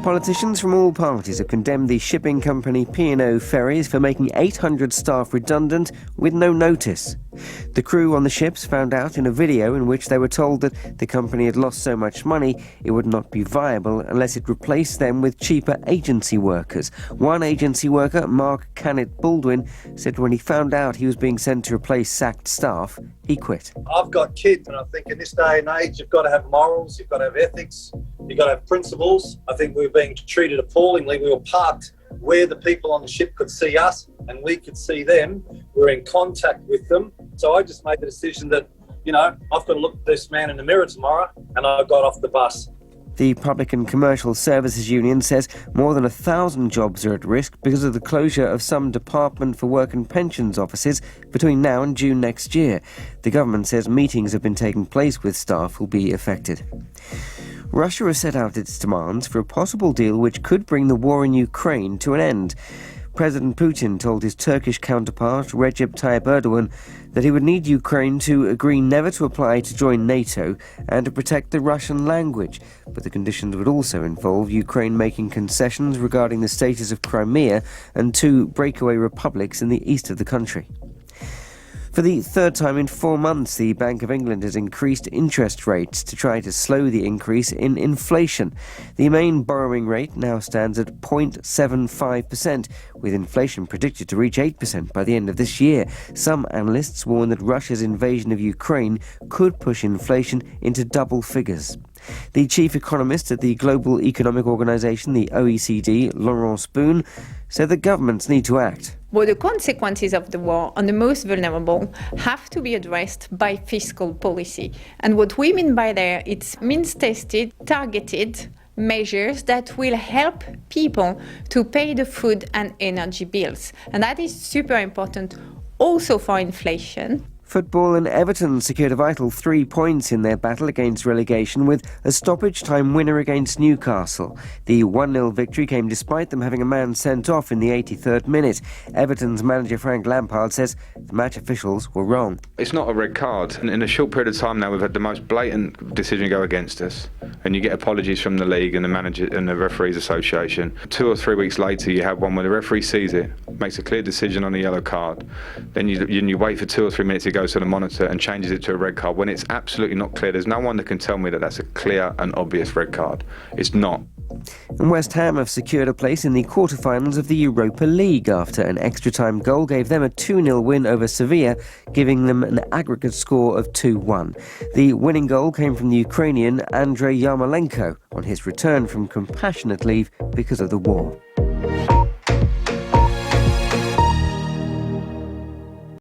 Politicians from all parties have condemned the shipping company P&O Ferries for making 800 staff redundant with no notice. The crew on the ships found out in a video in which they were told that the company had lost so much money it would not be viable unless it replaced them with cheaper agency workers. One agency worker, Mark Canet Baldwin, said when he found out he was being sent to replace sacked staff, he quit. I've got kids, and I think in this day and age you've got to have morals, you've got to have ethics, you've got to have principles. I think we were being treated appallingly. We were parked where the people on the ship could see us and we could see them. We were in contact with them. So I just made the decision that, I've got to look at this man in the mirror tomorrow, and I got off the bus. The Public and Commercial Services Union says more than 1,000 jobs are at risk because of the closure of some Department for Work and Pensions offices between now and June next year. The government says meetings have been taking place with staff who will be affected. Russia has set out its demands for a possible deal which could bring the war in Ukraine to an end. President Putin told his Turkish counterpart Recep Tayyip Erdogan that he would need Ukraine to agree never to apply to join NATO and to protect the Russian language. But the conditions would also involve Ukraine making concessions regarding the status of Crimea and 2 breakaway republics in the east of the country. For the third time in 4 months, the Bank of England has increased interest rates to try to slow the increase in inflation. The main borrowing rate now stands at 0.75%, with inflation predicted to reach 8% by the end of this year. Some analysts warn that Russia's invasion of Ukraine could push inflation into double figures. The chief economist at the Global Economic Organization, the OECD, Laurence Boone, said that governments need to act. Well, the consequences of the war on the most vulnerable have to be addressed by fiscal policy. And what we mean by there, it's means-tested, targeted measures that will help people to pay the food and energy bills. And that is super important also for inflation. Football and Everton secured a vital 3 points in their battle against relegation with a stoppage-time winner against Newcastle. The 1-0 victory came despite them having a man sent off in the 83rd minute. Everton's manager Frank Lampard says the match officials were wrong. It's not a red card. In a short period of time now, we've had the most blatant decision go against us. And you get apologies from the league and the manager and the referees association. 2 or 3 weeks later, you have one where the referee sees it, makes a clear decision on a yellow card. Then you wait for 2 or 3 minutes, it goes to the monitor and changes it to a red card when it's absolutely not clear. There's no one that can tell me that that's a clear and obvious red card. It's not. And West Ham have secured a place in the quarter-finals of the Europa League after an extra-time goal gave them a 2-0 win over Sevilla, giving them an aggregate score of 2-1. The winning goal came from the Ukrainian Andrei Yarmolenko on his return from compassionate leave because of the war.